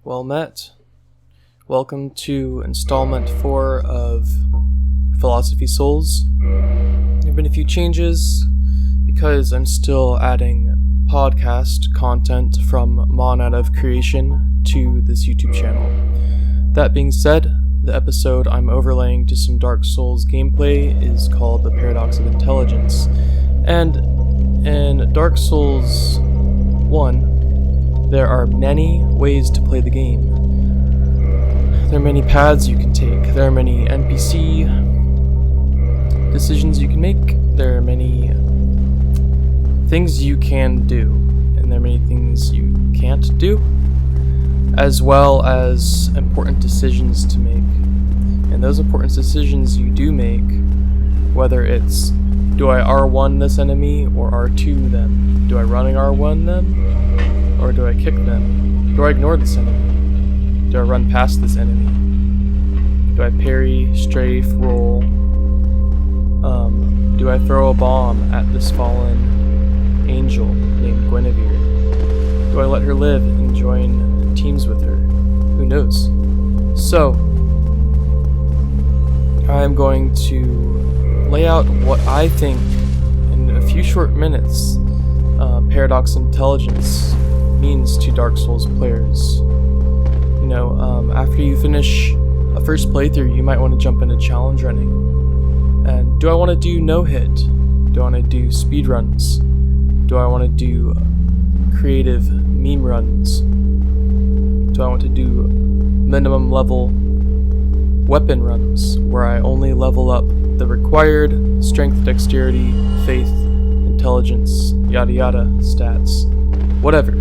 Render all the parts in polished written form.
Well met. Welcome to installment 4 of Philosophy Souls. There have been a few changes because I'm still adding podcast content from Monad of Creation to this YouTube channel. That being said, the episode I'm overlaying to some Dark Souls gameplay is called The Paradox of Intelligence. And in Dark Souls 1, there are many ways to play the game. There are many paths you can take. There are many NPC decisions you can make. There are many things you can do. And there are many things you can't do. As well as important decisions to make. And those important decisions you do make, whether it's do I R1 this enemy or R2 them? Do I running R1 them? Or do I kick them? Do I ignore this enemy? Do I run past this enemy? Do I parry, strafe, roll? Do I throw a bomb at this fallen angel named Guinevere? Do I let her live and join teams with her? Who knows? So, I'm going to lay out what I think in a few short minutes Paradox Intelligence means to Dark Souls players. You know, after you finish a first playthrough, you might want to jump into challenge running. And do I want to do no-hit? Do I want to do speedruns? Do I want to do creative meme runs? Do I want to do minimum level weapon runs, where I only level up the required strength, dexterity, faith, intelligence, yada yada stats, whatever.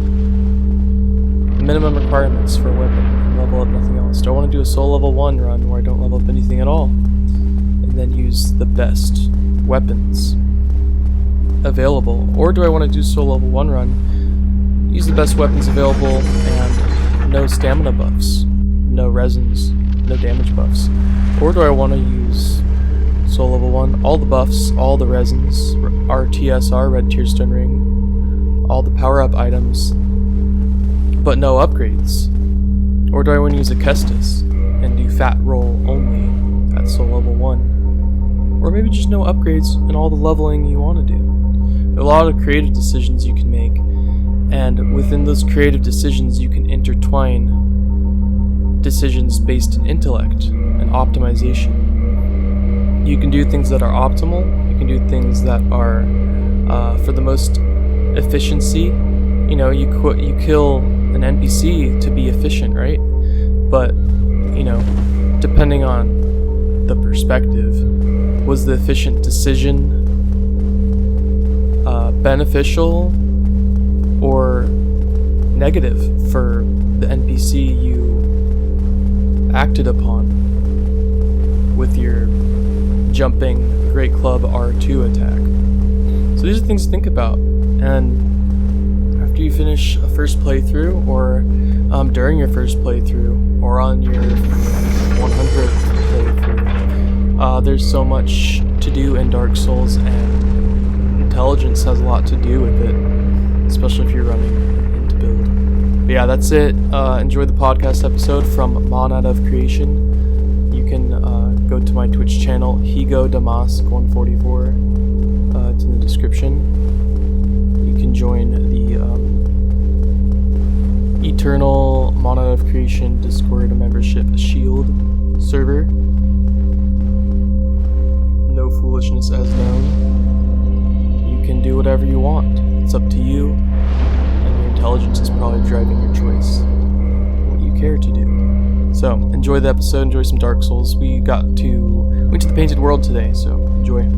Minimum requirements for a weapon, and level up nothing else. Do I want to do a soul level 1 run where I don't level up anything at all, and then use the best weapons available? Or do I want to do soul level 1 run, use the best weapons available, and no stamina buffs, no resins, no damage buffs? Or do I want to use soul level 1, all the buffs, all the resins, RTSR, Red Tearstone Ring, all the power-up items, but no upgrades? Or do I want to use a Kestis and do fat roll only at soul level 1? Or maybe just no upgrades and all the leveling you want to do? There are a lot of creative decisions you can make, and within those creative decisions you can intertwine decisions based in intellect and optimization. You can do things that are optimal, you can do things that are for the most efficiency. You know, you kill an NPC to be efficient, right? But, you know, depending on the perspective, was the efficient decision beneficial or negative for the NPC you acted upon with your jumping Great Club R2 attack? So these are things to think about. And after you finish a first playthrough, or during your first playthrough, or on your 100th playthrough, there's so much to do in Dark Souls, and intelligence has a lot to do with it, especially if you're running into build. But yeah, that's it. Enjoy the podcast episode from Monad of Creation. You can go to my Twitch channel, HegoDamask144. It's in the description. You can join the Eternal Monad of Creation Discord membership Shield server. No foolishness as known. You can do whatever you want. It's up to you, and your intelligence is probably driving your choice, what you care to do. So, enjoy the episode, enjoy some Dark Souls. We went to the Painted World today, so enjoy.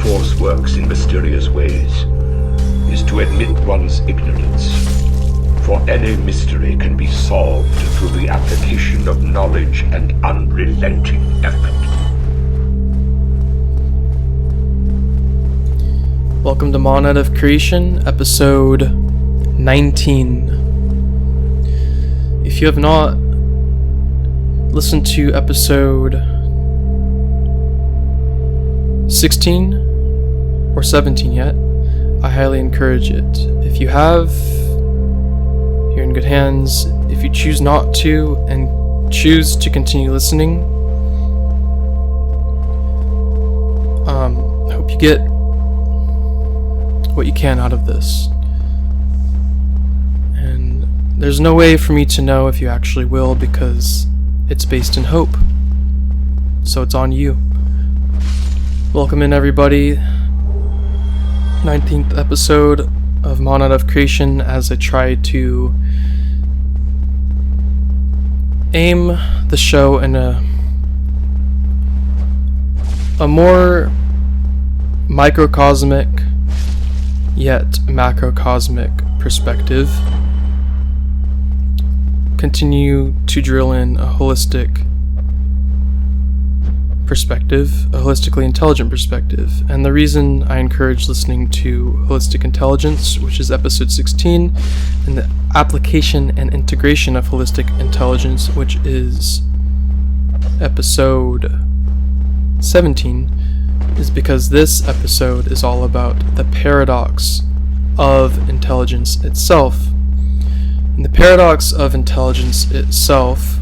Force works in mysterious ways is to admit one's ignorance. For any mystery can be solved through the application of knowledge and unrelenting effort. Welcome to Monad of Creation, episode 19. If you have not listened to episode 16 or 17 yet, I highly encourage it. If you have, you're in good hands. If you choose not to and choose to continue listening, I hope you get what you can out of this. And there's no way for me to know if you actually will, because it's based in hope. So it's on you. Welcome in, everybody. 19th episode of Monad of Creation, as I try to aim the show in a more microcosmic yet macrocosmic perspective. Continue to drill in a holistic perspective, a holistically intelligent perspective. And the reason I encourage listening to Holistic Intelligence, which is episode 16, and the application and integration of holistic intelligence, which is episode 17, is because this episode is all about the paradox of intelligence itself. And the paradox of intelligence itself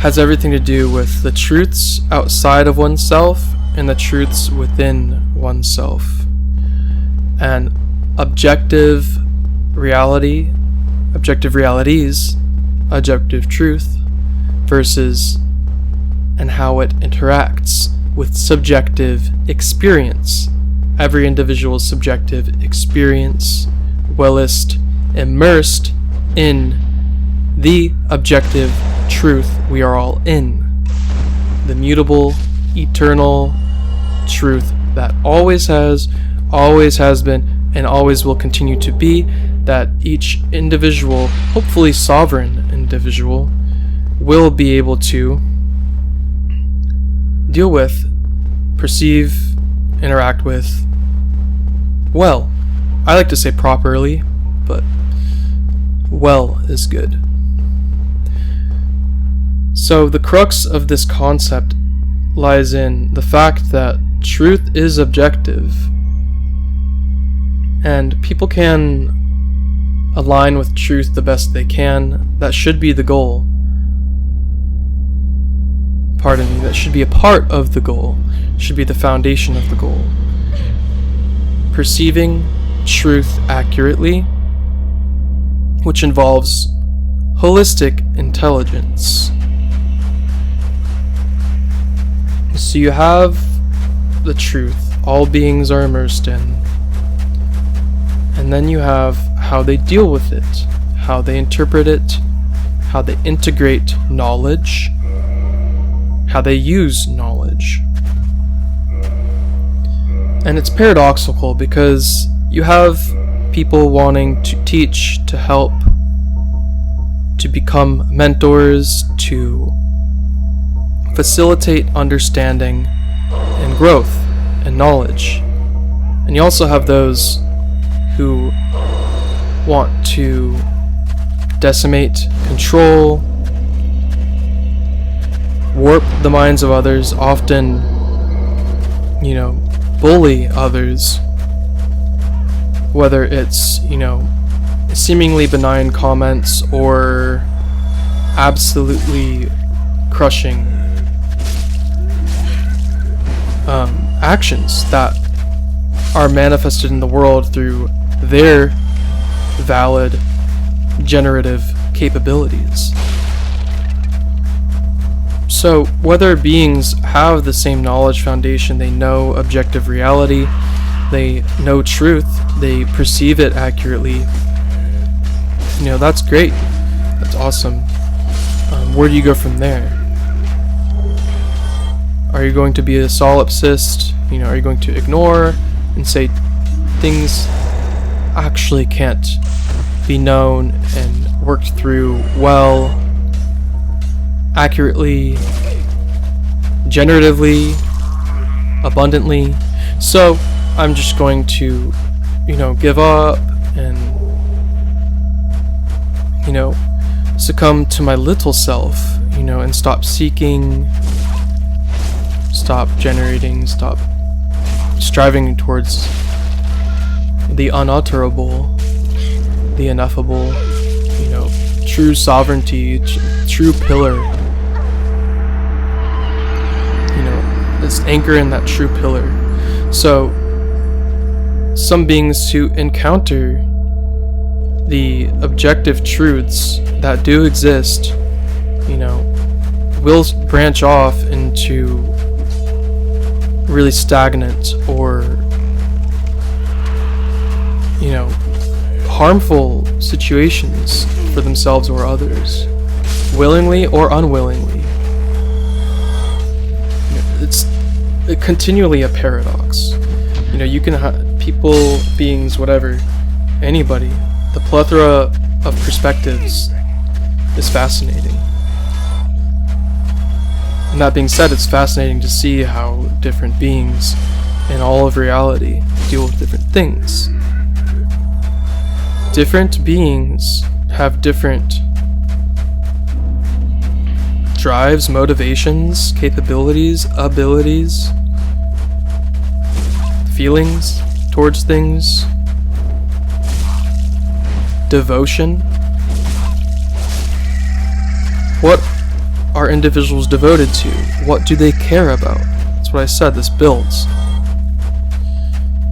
has everything to do with the truths outside of oneself and the truths within oneself. And objective realities, objective truth, versus and how it interacts with subjective experience. Every individual's subjective experience, whilst immersed in the objective truth we are all in. The mutable, eternal truth that always has been, and always will continue to be, that each individual, hopefully sovereign individual, will be able to deal with, perceive, interact with, well. I like to say properly, but well is good. So the crux of this concept lies in the fact that truth is objective, and people can align with truth the best they can. That should be the goal. That should be a part of the goal, should be the foundation of the goal. Perceiving truth accurately, which involves holistic intelligence. So you have the truth all beings are immersed in, and then you have how they deal with it, how they interpret it, how they integrate knowledge, how they use knowledge. And it's paradoxical because you have people wanting to teach, to help, to become mentors, to facilitate understanding and growth and knowledge. And you also have those who want to decimate, control, warp the minds of others, often, bully others, whether it's, seemingly benign comments or absolutely crushing actions that are manifested in the world through their valid generative capabilities. So whether beings have the same knowledge foundation, they know objective reality, they know truth, they perceive it accurately, that's great, that's awesome. Where do you go from there? Are you going to be a solipsist, Are you going to ignore and say things actually can't be known and worked through well, accurately, generatively, abundantly? So I'm just going to, give up and, succumb to my little self, and stop seeking, stop generating, stop striving towards the unutterable, the ineffable, true sovereignty, true pillar, this anchor in that true pillar. So some beings who encounter the objective truths that do exist, will branch off into really stagnant or, harmful situations for themselves or others, willingly or unwillingly. It's continually a paradox. You can have people, beings, whatever, anybody. The plethora of perspectives is fascinating. And that being said, it's fascinating to see how different beings in all of reality deal with different things. Different beings have different drives, motivations, capabilities, abilities, feelings towards things, devotion. What are individuals devoted to? What do they care about? That's what I said, this builds.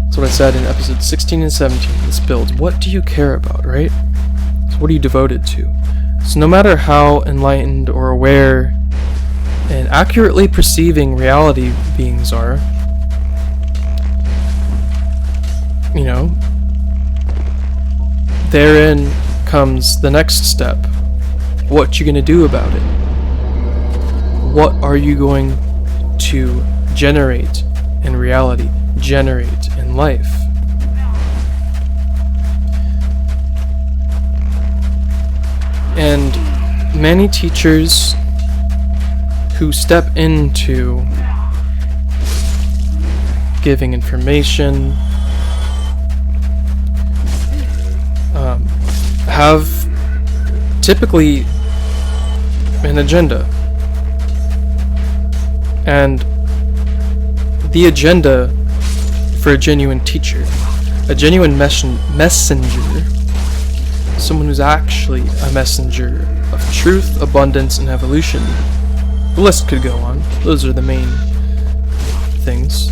That's what I said in episode 16 and 17, this builds. What do you care about, right? So what are you devoted to? So no matter how enlightened or aware and accurately perceiving reality beings are, therein comes the next step. What you gonna do about it? What are you going to generate in reality, generate in life? And many teachers who step into giving information have typically an agenda. And the agenda for a genuine teacher, a genuine messenger, someone who's actually a messenger of truth, abundance, and evolution. The list could go on. Those are the main things.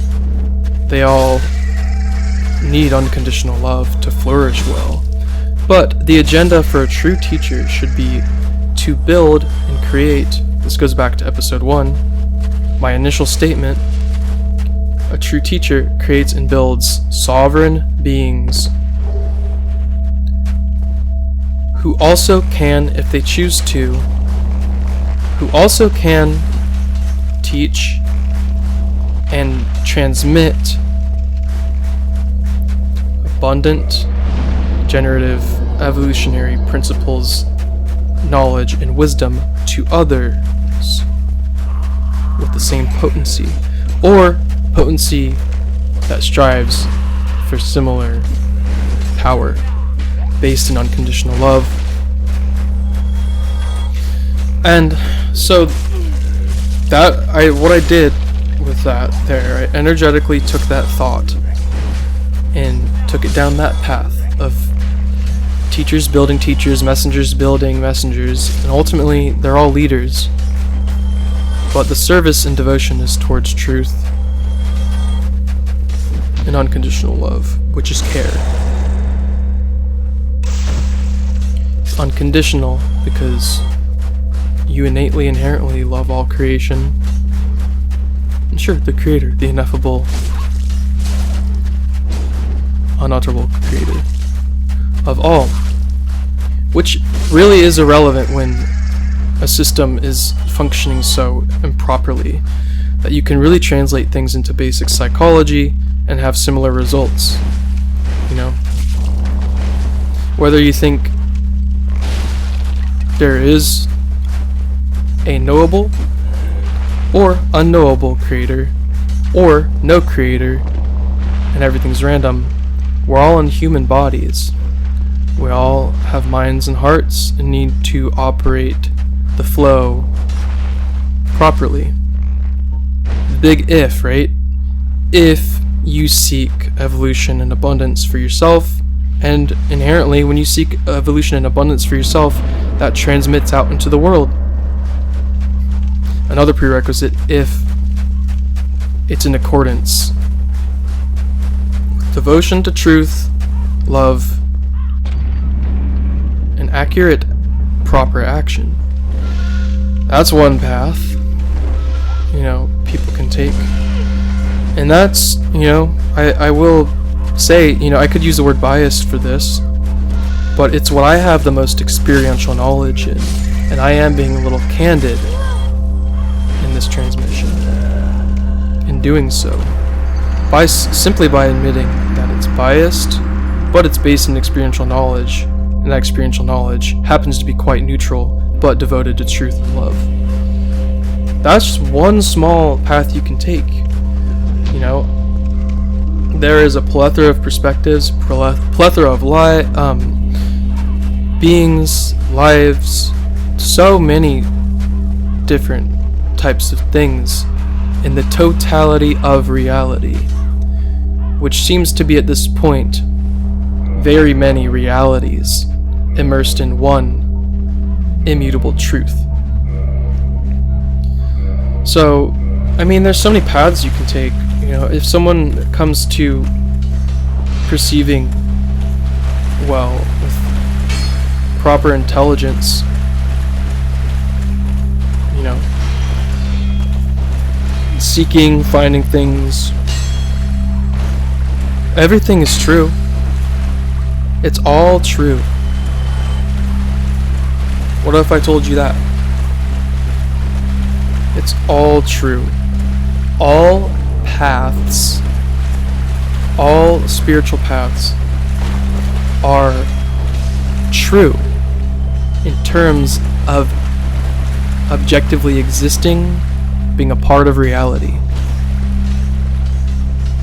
They all need unconditional love to flourish well. But the agenda for a true teacher should be to build and create. This goes back to episode 1. My initial statement. A true teacher creates and builds sovereign beings who also can, if they choose to, who also can teach and transmit abundant, generative, evolutionary principles, knowledge, and wisdom to others with the same potency, or potency that strives for similar power based in unconditional love. And so what I did with that there, I energetically took that thought and took it down that path of teachers building teachers, messengers building messengers, and ultimately they're all leaders. But the service and devotion is towards truth and unconditional love, which is care. It's unconditional because you innately, inherently love all creation. And sure, the creator, the ineffable, unutterable creator of all, which really is irrelevant when a system is functioning so improperly. that you can really translate things into basic psychology and have similar results. You know, whether you think there is a knowable or unknowable creator, or no creator, and everything's random, we're all in human bodies. We all have minds and hearts and need to operate the flow properly. The big if, right? If you seek evolution and abundance for yourself, and inherently when you seek evolution and abundance for yourself, that transmits out into the world. Another prerequisite, if it's in accordance with devotion to truth, love, and accurate, proper action. That's one path, you know, people can take. And that's, you know, I will say, you know, I could use the word biased for this, but it's what I have the most experiential knowledge in, and I am being a little candid in this transmission. In doing so, simply by admitting that it's biased, but it's based in experiential knowledge, and that experiential knowledge happens to be quite neutral, but devoted to truth and love. That's just one small path you can take. You know, there is a plethora of perspectives, plethora of beings, lives, so many different types of things in the totality of reality, which seems to be at this point very many realities immersed in one immutable truth. So, I mean, there's so many paths you can take. You know, if someone comes to perceiving, well, with proper intelligence, you know, seeking, finding things, everything is true. It's all true. What if I told you that? It's all true. All paths, all spiritual paths are true in terms of objectively existing, being a part of reality.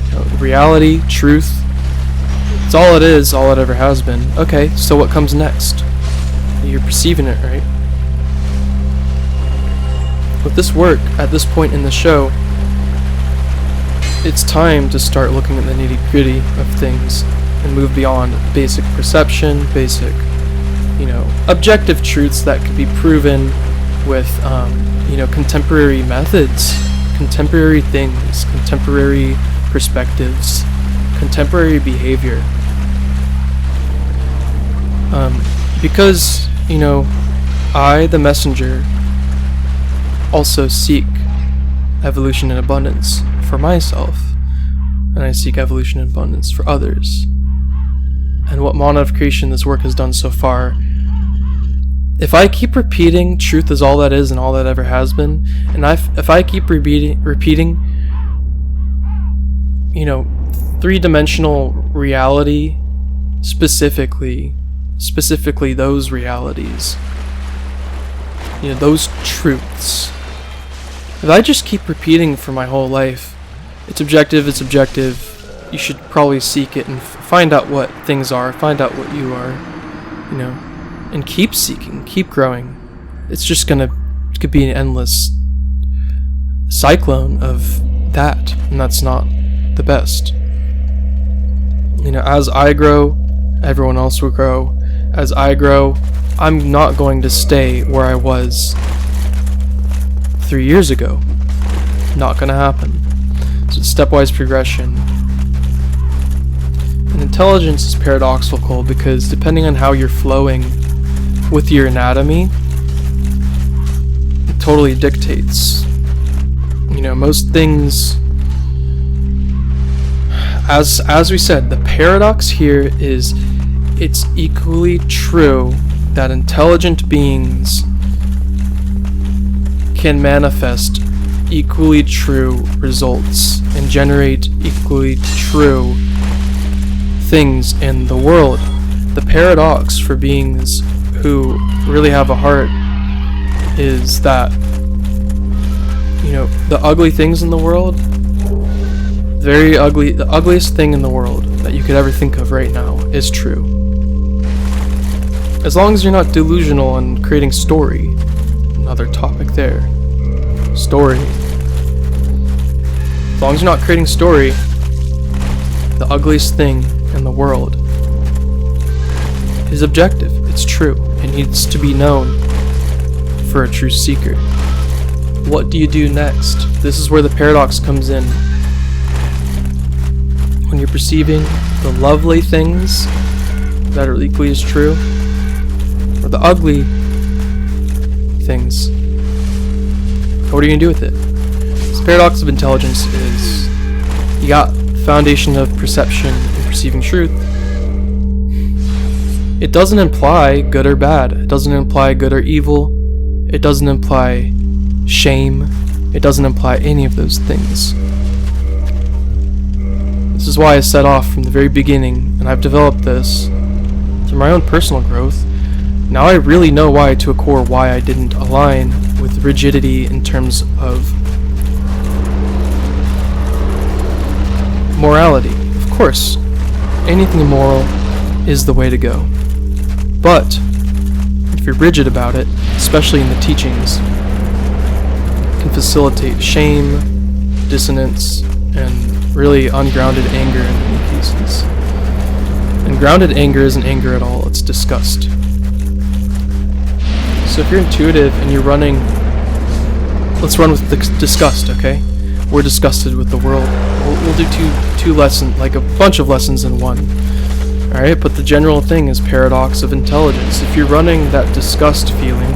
You know, reality, truth, it's all it is, all it ever has been. Okay, so what comes next? You're perceiving it, right? With this work, at this point in the show, it's time to start looking at the nitty-gritty of things and move beyond basic perception, basic, you know, objective truths that could be proven with, you know, contemporary methods, contemporary things, contemporary perspectives, contemporary behavior. Because, you know, I, the messenger, also seek evolution and abundance for myself, and I seek evolution and abundance for others. And what Mana of Creation, this work, has done so far, if I keep repeating truth is all that is and all that ever has been, and if I keep repeating, you know, three-dimensional reality, specifically those realities, you know, those truths, if I just keep repeating for my whole life, it's objective, you should probably seek it and find out what things are, find out what you are, you know, and keep seeking, keep growing. It's just it could be an endless cyclone of that, and that's not the best. You know, as I grow, everyone else will grow. As I grow, I'm not going to stay where I was 3 years ago. Not gonna happen. So it's stepwise progression. And intelligence is paradoxical because depending on how you're flowing with your anatomy, it totally dictates. You know, most things, as we said, the paradox here is it's equally true that intelligent beings can manifest equally true results and generate equally true things in the world. The paradox for beings who really have a heart is that, the ugly things in the world, the ugliest thing in the world that you could ever think of right now is true. As long as you're not delusional and creating story. Another topic there. Story. As long as you're not creating story, the ugliest thing in the world is objective. It's true. It needs to be known for a true seeker. What do you do next? This is where the paradox comes in. When you're perceiving the lovely things that are equally as true, or the ugly things, what are you going to do with it? This paradox of intelligence is, you got the foundation of perception and perceiving truth. It doesn't imply good or bad. It doesn't imply good or evil. It doesn't imply shame. It doesn't imply any of those things. This is why I set off from the very beginning, and I've developed this through my own personal growth. Now I really know to a core why I didn't align with rigidity in terms of morality. Of course, anything immoral is the way to go. But if you're rigid about it, especially in the teachings, it can facilitate shame, dissonance, and really ungrounded anger in many cases. And grounded anger isn't anger at all, it's disgust. So if you're intuitive and you're running, let's run with disgust, okay? We're disgusted with the world. We'll do two lessons, like a bunch of lessons in one. Alright, but the general thing is paradox of intelligence. If you're running that disgust feeling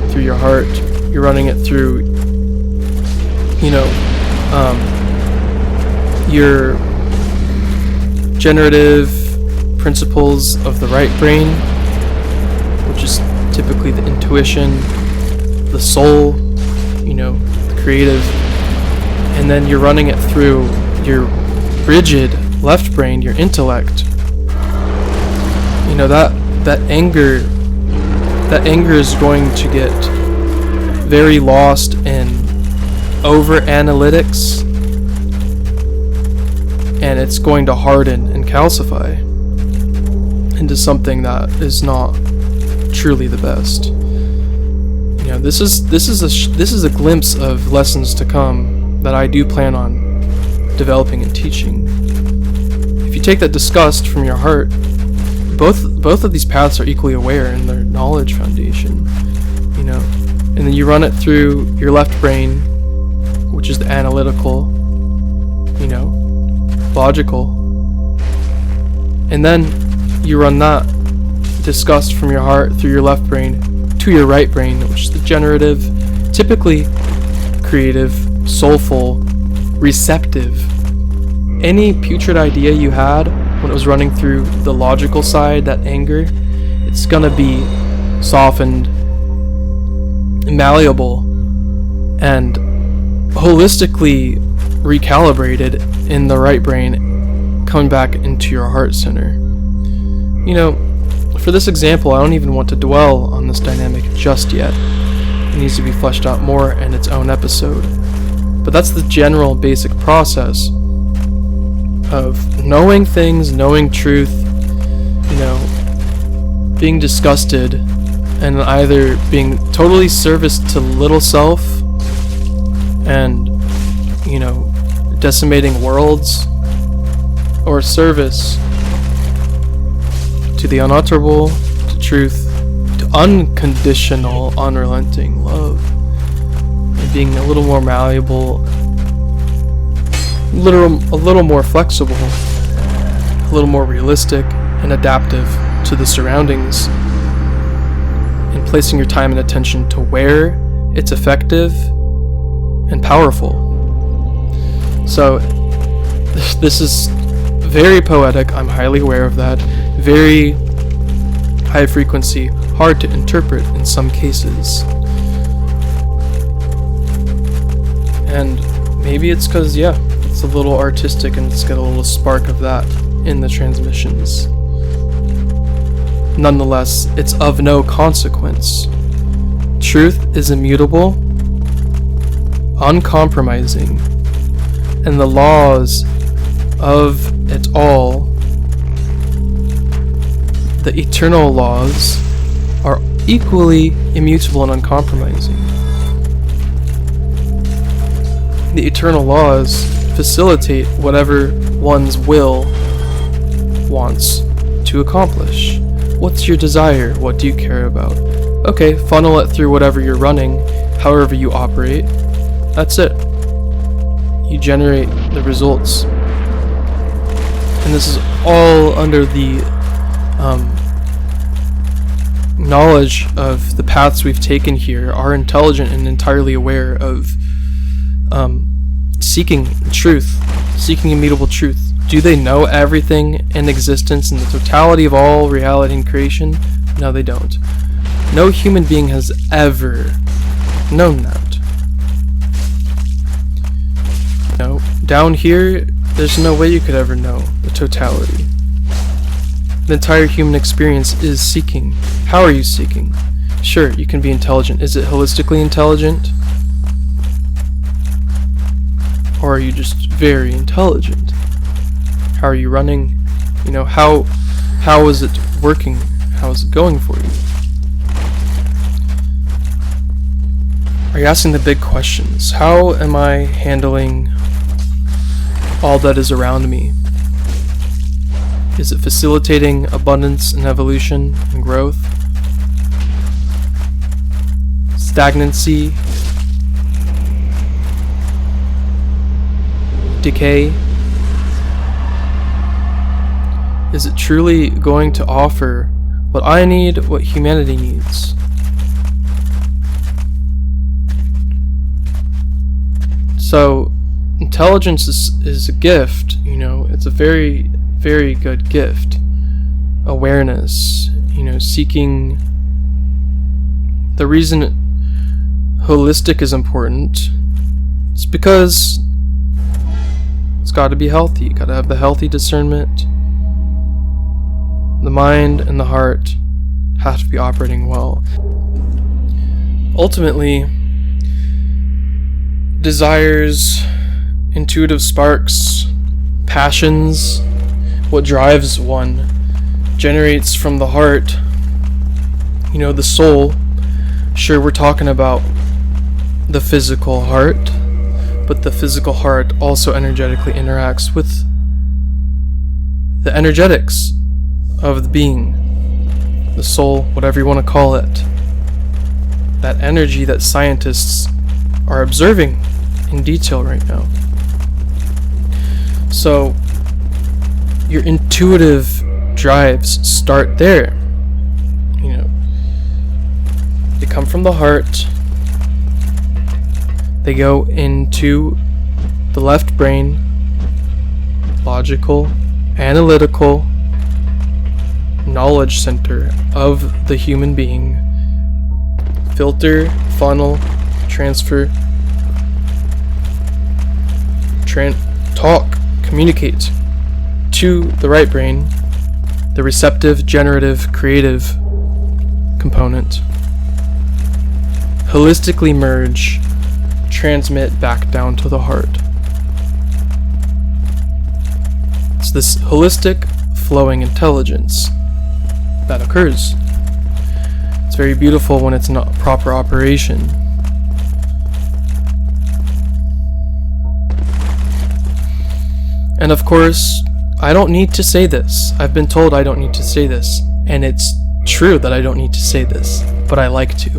through your heart, you're running it through, your generative principles of the right brain, which is typically the intuition, the soul, the creative, and then you're running it through your rigid left brain, your intellect. That anger is going to get very lost in over analytics, and it's going to harden and calcify into something that is not truly the best. This is a glimpse of lessons to come that I do plan on developing and teaching. If you take that disgust from your heart, both of these paths are equally aware in their knowledge foundation, and then you run it through your left brain, which is the analytical, logical, and then you run that disgust from your heart through your left brain to your right brain, which is the generative, typically creative, soulful, receptive. Any putrid idea you had when it was running through the logical side, that anger, it's gonna be softened, malleable, and holistically recalibrated in the right brain, coming back into your heart center. For this example, I don't even want to dwell on this dynamic just yet. It needs to be fleshed out more in its own episode. But that's the general basic process of knowing things, knowing truth, being disgusted, and either being totally service to little self and, decimating worlds, or service to the unutterable, to truth, to unconditional, unrelenting love, and being a little more malleable, a little more flexible, a little more realistic and adaptive to the surroundings, and placing your time and attention to where it's effective and powerful. So this is very poetic, I'm highly aware of that, very high frequency, hard to interpret in some cases. And maybe it's because, yeah, it's a little artistic and it's got a little spark of that in the transmissions. Nonetheless, it's of no consequence. Truth is immutable, uncompromising, and the laws of it all, the eternal laws, are equally immutable and uncompromising. The eternal laws facilitate whatever one's will wants to accomplish. What's your desire? What do you care about? Okay, funnel it through whatever you're running, however you operate. That's it. You generate the results. And this is all under the knowledge of the paths we've taken here, are intelligent and entirely aware of seeking truth, seeking immutable truth. Do they know everything in existence and the totality of all reality and creation? No, they don't. No human being has ever known that. No, down here, there's no way you could ever know the totality. The entire human experience is seeking. How are you seeking? Sure, you can be intelligent. Is it holistically intelligent? Or are you just very intelligent? How are you running? You know, how is it working? How is it going for you? Are you asking the big questions? How am I handling all that is around me? Is it facilitating abundance and evolution and growth? Stagnancy? Decay? Is it truly going to offer what I need, what humanity needs? So, intelligence is a gift, you know, it's a very, very good gift. Awareness, you know, seeking. The reason holistic is important is because it's got to be healthy. You got to have the healthy discernment. The mind and the heart have to be operating well. Ultimately, desires, intuitive sparks, passions, what drives one, generates from the heart, you know, the soul. Sure, we're talking about the physical heart, but the physical heart also energetically interacts with the energetics of the being, the soul, whatever you want to call it. That energy that scientists are observing in detail right now. So, your intuitive drives start there. You know, they come from the heart, they go into the left brain, logical, analytical, knowledge center of the human being. Filter, funnel, transfer, talk, communicate to the right brain, the receptive, generative, creative component. Holistically merge, transmit back down to the heart. It's this holistic, flowing intelligence that occurs. It's very beautiful when it's in proper operation. And of course, I don't need to say this. I've been told I don't need to say this. And it's true that I don't need to say this, but I like to.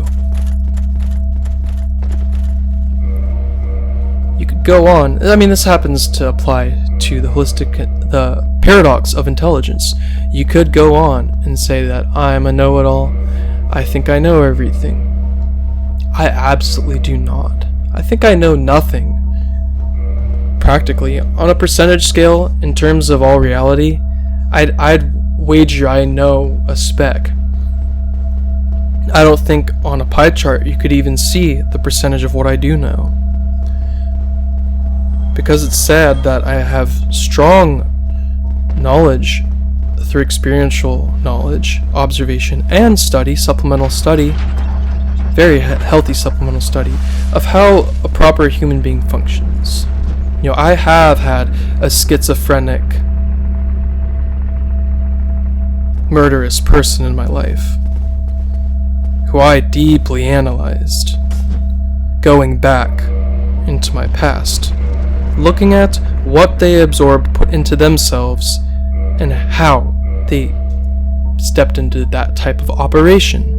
You could go on. I mean, this happens to apply to the paradox of intelligence. You could go on and say that I'm a know-it-all. I think I know everything. I absolutely do not. I think I know nothing. Practically, on a percentage scale, in terms of all reality, I'd wager I know a speck. I don't think on a pie chart you could even see the percentage of what I do know. because it's sad that I have strong knowledge through experiential knowledge, observation, and study, supplemental study, very healthy supplemental study, of how a proper human being functions. You know, I have had a schizophrenic, murderous person in my life, who I deeply analyzed, going back into my past, looking at what they absorbed, put into themselves, and how they stepped into that type of operation.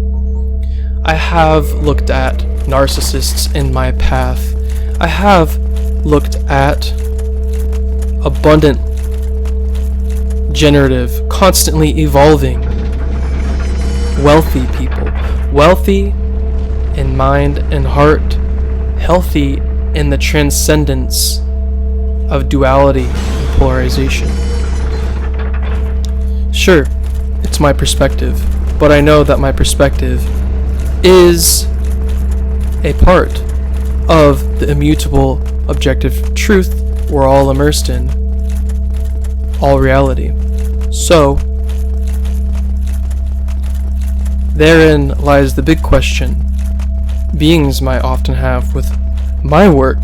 I have looked at narcissists in my path. I have looked at abundant, generative, constantly evolving, wealthy people. Wealthy in mind and heart, healthy in the transcendence of duality and polarization. Sure, it's my perspective, but I know that my perspective is a part of the immutable objective truth we're all immersed in, all reality. So, therein lies the big question beings might often have with my work.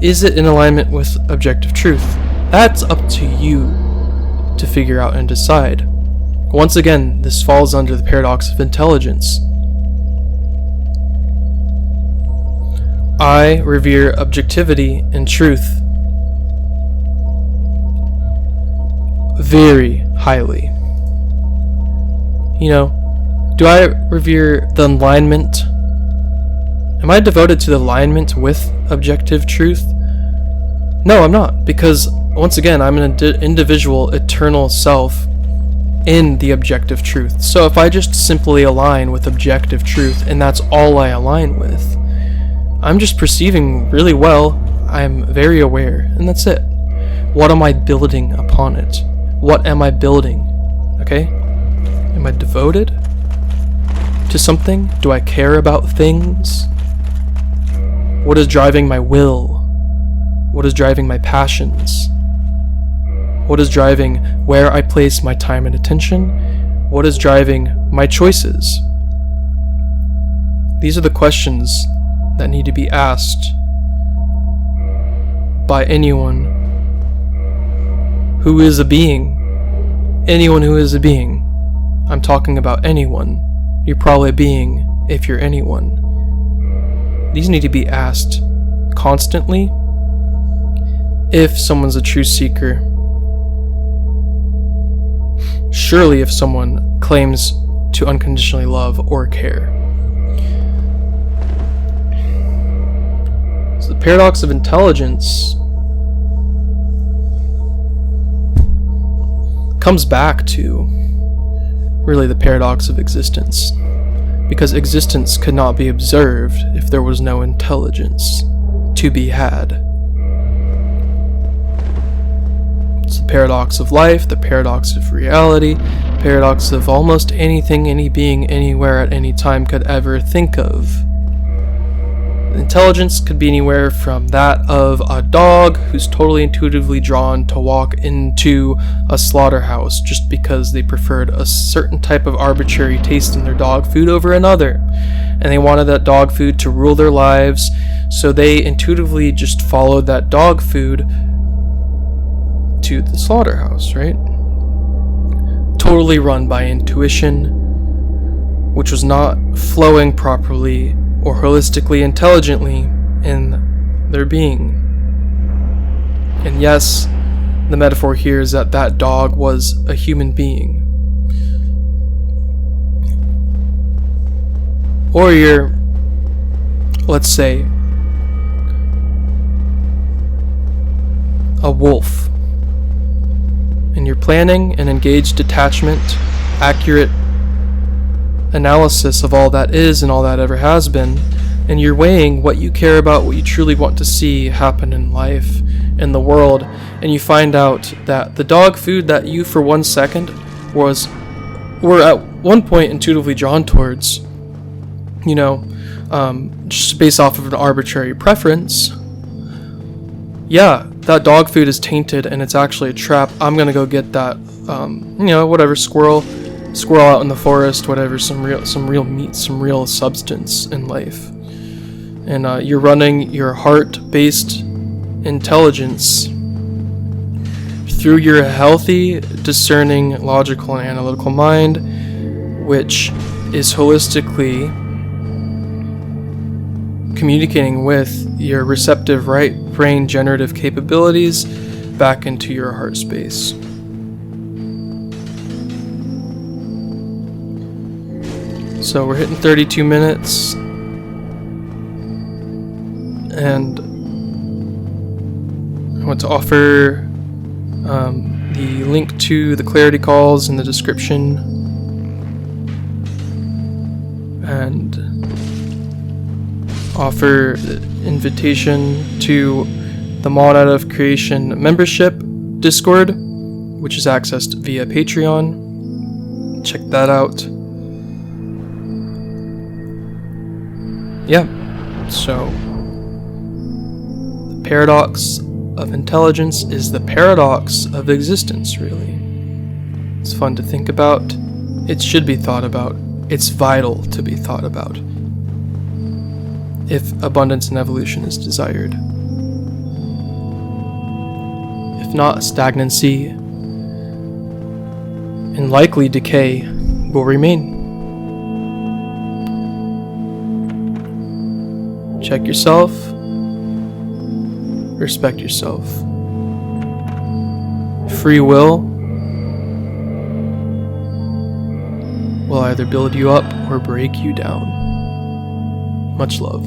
Is it in alignment with objective truth? That's up to you to figure out and decide. Once again, this falls under the paradox of intelligence. I revere objectivity and truth very highly. You know, do I revere the alignment? Am I devoted to the alignment with objective truth? No, I'm not, because once again, I'm an individual, eternal self in the objective truth. So if I just simply align with objective truth, and that's all I align with, I'm just perceiving really well, I'm very aware, and that's it. What am I building upon it? What am I building? Okay? Am I devoted to something? Do I care about things? What is driving my will? What is driving my passions? What is driving where I place my time and attention? What is driving my choices? These are the questions that need to be asked by anyone who is a being. Anyone who is a being. I'm talking about anyone. You're probably a being if you're anyone. These need to be asked constantly if someone's a true seeker. Surely if someone claims to unconditionally love or care. So the paradox of intelligence comes back to really the paradox of existence, because existence could not be observed if there was no intelligence to be had. It's the paradox of life, the paradox of reality, paradox of almost anything any being anywhere at any time could ever think of. Intelligence could be anywhere from that of a dog who's totally intuitively drawn to walk into a slaughterhouse just because they preferred a certain type of arbitrary taste in their dog food over another, and they wanted that dog food to rule their lives, so they intuitively just followed that dog food to the slaughterhouse, right? Totally run by intuition, which was not flowing properly or holistically intelligently in their being. And yes, the metaphor here is that that dog was a human being. Or you're, let's say, a wolf, and you're planning an engaged detachment, accurate analysis of all that is and all that ever has been, and you're weighing what you care about, what you truly want to see happen in life, in the world, and you find out that the dog food that you for 1 second were at one point intuitively drawn towards, just based off of an arbitrary preference, yeah, that dog food is tainted and it's actually a trap. I'm gonna go get that, whatever, squirrel out in the forest, whatever, some real meat, some real substance in life. And you're running your heart-based intelligence through your healthy, discerning, logical, and analytical mind, which is holistically communicating with your receptive right brain generative capabilities back into your heart space. So we're hitting 32 minutes, and I want to offer the link to the clarity calls in the description, and offer invitation to the Mod Out of Creation membership Discord, which is accessed via Patreon. Check that out. Yeah, so the paradox of intelligence is the paradox of existence, really. It's fun to think about. It should be thought about. It's vital to be thought about if abundance and evolution is desired. If not, stagnancy and likely decay will remain. Check yourself. Respect yourself. Free will either build you up or break you down. Much love.